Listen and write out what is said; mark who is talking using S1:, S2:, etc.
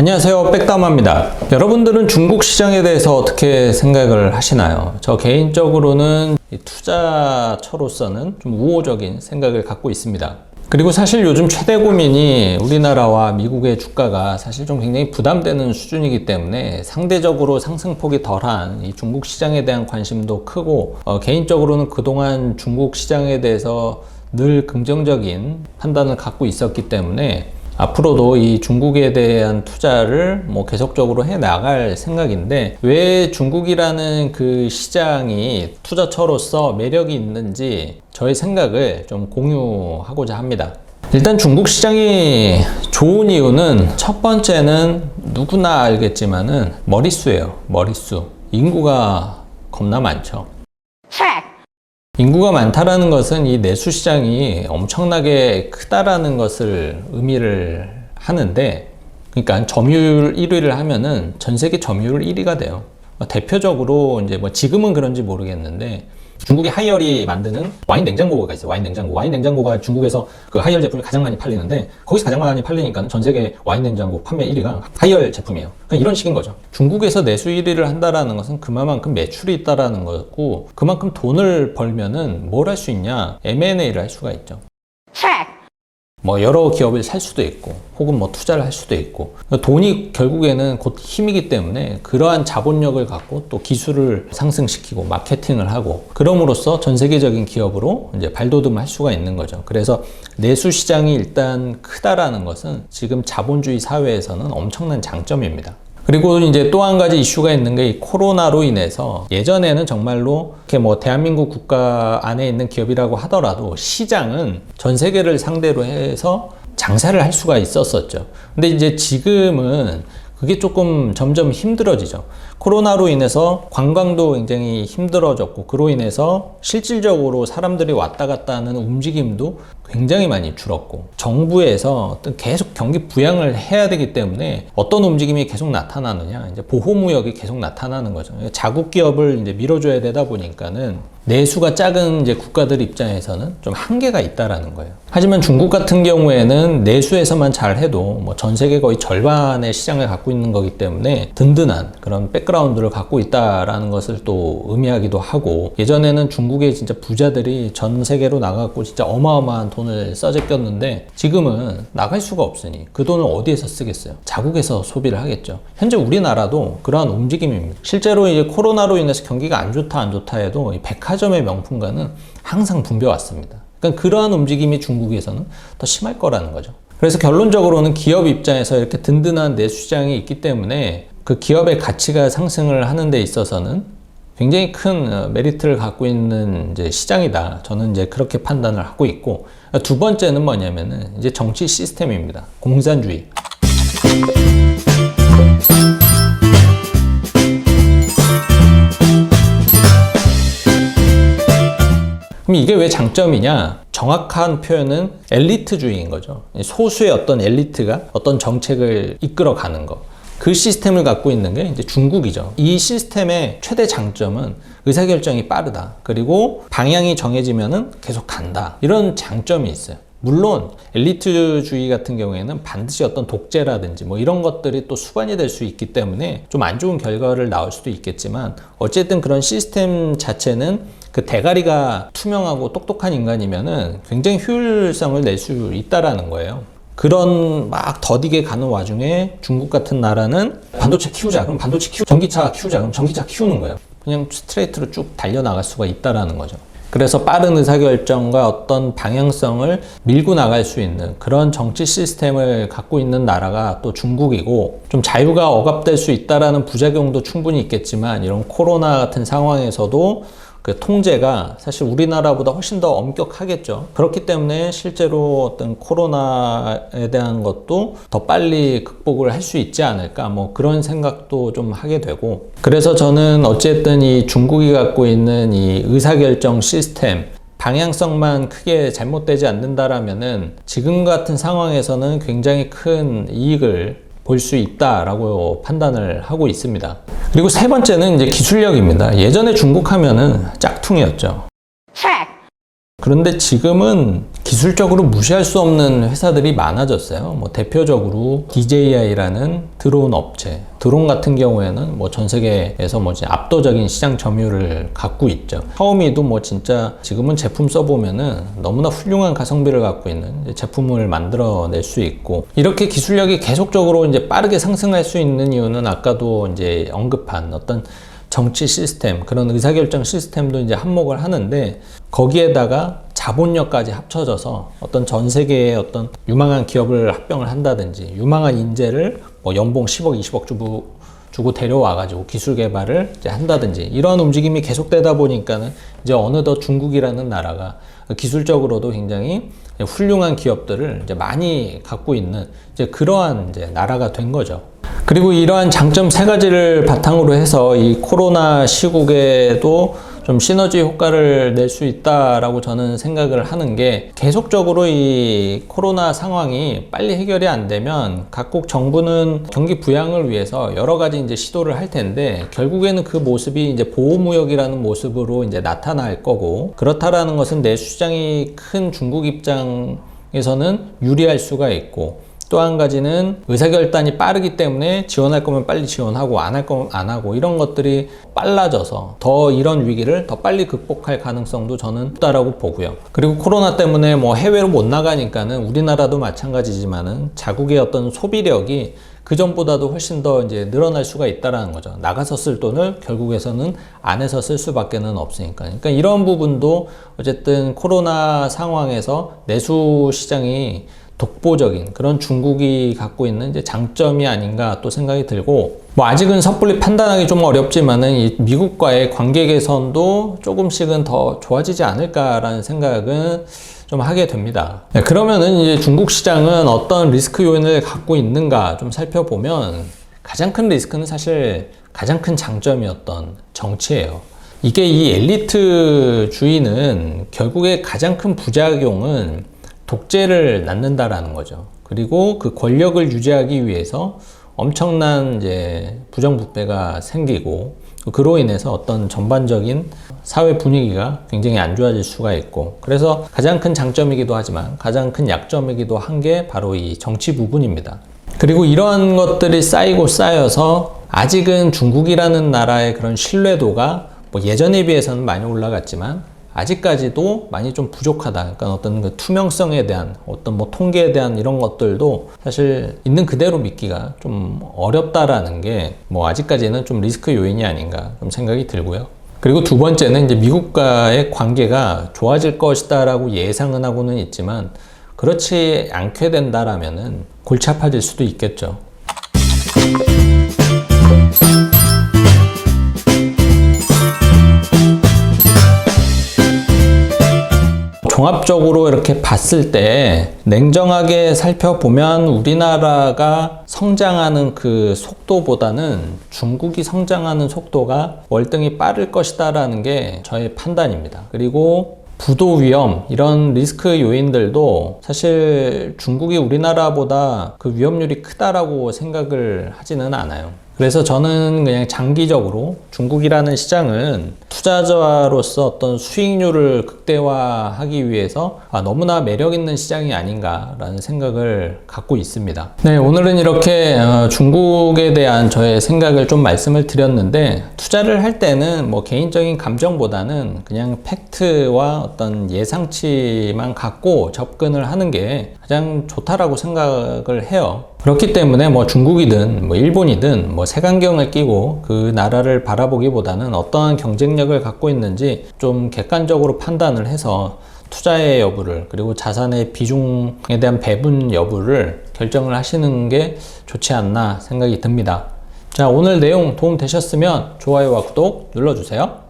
S1: 안녕하세요, 백다마입니다. 여러분들은 중국 시장에 대해서 어떻게 생각을 하시나요? 저 개인적으로는 투자처로서는 좀 우호적인 생각을 갖고 있습니다. 그리고 사실 요즘 최대 고민이 우리나라와 미국의 주가가 사실 좀 굉장히 부담되는 수준이기 때문에 상대적으로 상승폭이 덜한 이 중국 시장에 대한 관심도 크고, 개인적으로는 그동안 중국 시장에 대해서 늘 긍정적인 판단을 갖고 있었기 때문에 앞으로도 이 중국에 대한 투자를 계속적으로 해 나갈 생각인데, 왜 중국이라는 그 시장이 투자처로서 매력이 있는지 저의 생각을 좀 공유하고자 합니다. 일단 중국 시장이 좋은 이유는 첫 번째는 누구나 알겠지만은 머릿수예요. 머릿수. 인구가 겁나 많죠. 인구가 많다라는 것은 이 내수 시장이 엄청나게 크다라는 것을 의미를 하는데, 그러니까 점유율 1위를 하면은 전 세계 점유율 1위가 돼요. 대표적으로 이제 지금은 그런지 모르겠는데, 중국의 하이얼이 만드는 와인 냉장고가 있어요. 와인 냉장고가 중국에서 그 하이얼 제품이 가장 많이 팔리는데, 거기서 가장 많이 팔리니까 전 세계 와인 냉장고 판매 1위가 하이얼 제품이에요. 그러니까 이런 식인 거죠. 중국에서 내수 1위를 한다라는 것은 그만큼 매출이 있다라는 거고, 그만큼 돈을 벌면은 뭘 할 수 있냐? M&A를 할 수가 있죠. 여러 기업을 살 수도 있고, 혹은 투자를 할 수도 있고, 돈이 결국에는 곧 힘이기 때문에 그러한 자본력을 갖고 또 기술을 상승시키고 마케팅을 하고, 그럼으로써 전 세계적인 기업으로 이제 발돋움을 할 수가 있는 거죠. 그래서 내수 시장이 일단 크다라는 것은 지금 자본주의 사회에서는 엄청난 장점입니다. 그리고 이제 또 한 가지 이슈가 있는 게 이 코로나로 인해서, 예전에는 정말로 이렇게 대한민국 국가 안에 있는 기업이라고 하더라도 시장은 전 세계를 상대로 해서 장사를 할 수가 있었었죠. 근데 이제 지금은 그게 조금 점점 힘들어지죠. 코로나로 인해서 관광도 굉장히 힘들어졌고, 그로 인해서 실질적으로 사람들이 왔다 갔다 하는 움직임도 굉장히 많이 줄었고, 정부에서 계속 경기 부양을 해야 되기 때문에 어떤 움직임이 계속 나타나느냐, 이제 보호무역이 계속 나타나는 거죠. 자국 기업을 이제 밀어줘야 되다 보니까는 내수가 작은 이제 국가들 입장에서는 좀 한계가 있다라는 거예요. 하지만 중국 같은 경우에는 내수에서만 잘 해도 전 세계 거의 절반의 시장을 갖고 있는 거기 때문에 든든한 그런 백그라운드를 갖고 있다라는 것을 또 의미하기도 하고, 예전에는 중국의 진짜 부자들이 전 세계로 나가고 진짜 어마어마한 돈을 써제꼈는데, 지금은 나갈 수가 없으니 그 돈을 어디에서 쓰겠어요? 자국에서 소비를 하겠죠. 현재 우리나라도 그러한 움직임입니다. 실제로 이제 코로나로 인해서 경기가 안 좋다 해도 이 백화점의 명품가는 항상 붐벼왔습니다. 그러니까 그러한 움직임이 중국에서는 더 심할 거라는 거죠. 그래서 결론적으로는 기업 입장에서 이렇게 든든한 내수시장이 있기 때문에 그 기업의 가치가 상승을 하는 데 있어서는 굉장히 큰 메리트를 갖고 있는 이제 시장이다. 저는 이제 그렇게 판단을 하고 있고, 두 번째는 뭐냐면은 이제 정치 시스템입니다. 공산주의. 그럼 이게 왜 장점이냐? 정확한 표현은 엘리트주의인 거죠. 소수의 어떤 엘리트가 어떤 정책을 이끌어가는 거. 그 시스템을 갖고 있는 게 이제 중국이죠. 이 시스템의 최대 장점은 의사결정이 빠르다. 그리고 방향이 정해지면은 계속 간다. 이런 장점이 있어요. 물론 엘리트주의 같은 경우에는 반드시 어떤 독재라든지 이런 것들이 또 수반이 될 수 있기 때문에 좀 안 좋은 결과를 나올 수도 있겠지만, 어쨌든 그런 시스템 자체는 그 대가리가 투명하고 똑똑한 인간이면은 굉장히 효율성을 낼 수 있다라는 거예요. 그런 더디게 가는 와중에 중국 같은 나라는 반도체 키우자, 그럼 반도체 키우자, 전기차 키우자, 그럼 전기차 키우는 거예요. 그냥 스트레이트로 쭉 달려나갈 수가 있다라는 거죠. 그래서 빠른 의사결정과 어떤 방향성을 밀고 나갈 수 있는 그런 정치 시스템을 갖고 있는 나라가 또 중국이고, 좀 자유가 억압될 수 있다라는 부작용도 충분히 있겠지만, 이런 코로나 같은 상황에서도 그 통제가 사실 우리나라보다 훨씬 더 엄격하겠죠. 그렇기 때문에 실제로 어떤 코로나에 대한 것도 더 빨리 극복을 할 수 있지 않을까, 그런 생각도 좀 하게 되고, 그래서 저는 어쨌든 이 중국이 갖고 있는 이 의사결정 시스템, 방향성만 크게 잘못되지 않는다라면은 지금 같은 상황에서는 굉장히 큰 이익을 볼 수 있다라고 판단을 하고 있습니다. 그리고 세 번째는 이제 기술력입니다. 예전에 중국 하면은 짝퉁이었죠. 그런데 지금은 기술적으로 무시할 수 없는 회사들이 많아졌어요. 뭐 대표적으로 DJI라는 드론 업체, 드론 같은 경우에는 뭐 전 세계에서 뭐 압도적인 시장 점유율을 갖고 있죠. 샤오미도 뭐 진짜 지금은 제품 써보면은 너무나 훌륭한 가성비를 갖고 있는 제품을 만들어낼 수 있고, 이렇게 기술력이 계속적으로 이제 빠르게 상승할 수 있는 이유는 아까도 이제 언급한 어떤 정치 시스템, 그런 의사결정 시스템도 이제 한몫을 하는데, 거기에다가 자본력까지 합쳐져서 어떤 전 세계의 어떤 유망한 기업을 합병을 한다든지, 유망한 인재를 뭐 연봉 10억, 20억 주고 데려와가지고 기술 개발을 이제 한다든지, 이런 움직임이 계속되다 보니까는 이제 어느덧 중국이라는 나라가 기술적으로도 굉장히 훌륭한 기업들을 이제 많이 갖고 있는 이제 그러한 이제 나라가 된 거죠. 그리고 이러한 장점 세 가지를 바탕으로 해서 이 코로나 시국에도 좀 시너지 효과를 낼 수 있다라고 저는 생각을 하는 게, 계속적으로 이 코로나 상황이 빨리 해결이 안 되면 각국 정부는 경기 부양을 위해서 여러 가지 이제 시도를 할 텐데, 결국에는 그 모습이 이제 보호무역이라는 모습으로 이제 나타날 거고, 그렇다라는 것은 내수시장이 큰 중국 입장에서는 유리할 수가 있고, 또 한 가지는 의사결단이 빠르기 때문에 지원할 거면 빨리 지원하고 안 할 거면 안 하고, 이런 것들이 빨라져서 더 이런 위기를 더 빨리 극복할 가능성도 저는 있다라고 보고요. 그리고 코로나 때문에 뭐 해외로 못 나가니까는 우리나라도 마찬가지지만은 자국의 어떤 소비력이 그 전보다도 훨씬 더 이제 늘어날 수가 있다라는 거죠. 나가서 쓸 돈을 결국에서는 안에서 쓸 수밖에는 없으니까. 그러니까 이런 부분도 어쨌든 코로나 상황에서 내수 시장이 독보적인 그런 중국이 갖고 있는 이제 장점이 아닌가 또 생각이 들고, 뭐 아직은 섣불리 판단하기 좀 어렵지만은 이 미국과의 관계 개선도 조금씩은 더 좋아지지 않을까라는 생각은 좀 하게 됩니다. 네, 그러면은 이제 중국 시장은 어떤 리스크 요인을 갖고 있는가 좀 살펴보면, 가장 큰 리스크는 사실 가장 큰 장점이었던 정치예요. 이게 이 엘리트주의는 결국에 가장 큰 부작용은 독재를 낳는다라는 거죠. 그리고 그 권력을 유지하기 위해서 엄청난 이제 부정부패가 생기고, 그로 인해서 어떤 전반적인 사회 분위기가 굉장히 안 좋아질 수가 있고, 그래서 가장 큰 장점이기도 하지만 가장 큰 약점이기도 한 게 바로 이 정치 부분입니다. 그리고 이러한 것들이 쌓이고 쌓여서 아직은 중국이라는 나라의 그런 신뢰도가 뭐 예전에 비해서는 많이 올라갔지만 아직까지도 많이 좀 부족하다. 그러니까 어떤 그 투명성에 대한 어떤 뭐 통계에 대한 이런 것들도 사실 있는 그대로 믿기가 좀 어렵다라는 게 뭐 아직까지는 좀 리스크 요인이 아닌가 좀 생각이 들고요. 그리고 두 번째는 이제 미국과의 관계가 좋아질 것이다라고 예상은 하고는 있지만, 그렇지 않게 된다라면은 골치 아파질 수도 있겠죠. 종합적으로 이렇게 봤을 때 냉정하게 살펴보면 우리나라가 성장하는 그 속도보다는 중국이 성장하는 속도가 월등히 빠를 것이다라는 게 저의 판단입니다. 그리고 부도 위험, 이런 리스크 요인들도 사실 중국이 우리나라보다 그 위험률이 크다라고 생각을 하지는 않아요. 그래서 저는 그냥 장기적으로 중국이라는 시장은 투자자로서 어떤 수익률을 극대화하기 위해서 너무나 매력 있는 시장이 아닌가라는 생각을 갖고 있습니다. 네, 오늘은 이렇게 중국에 대한 저의 생각을 좀 말씀을 드렸는데, 투자를 할 때는 뭐 개인적인 감정보다는 그냥 팩트와 어떤 예상치만 갖고 접근을 하는 게 가장 좋다라고 생각을 해요. 그렇기 때문에 뭐 중국이든 뭐 일본이든 뭐 색안경을 끼고 그 나라를 바라보기보다는 어떠한 경쟁력을 갖고 있는지 좀 객관적으로 판단을 해서 투자의 여부를, 그리고 자산의 비중에 대한 배분 여부를 결정을 하시는 게 좋지 않나 생각이 듭니다. 자, 오늘 내용 도움 되셨으면 좋아요와 구독 눌러주세요.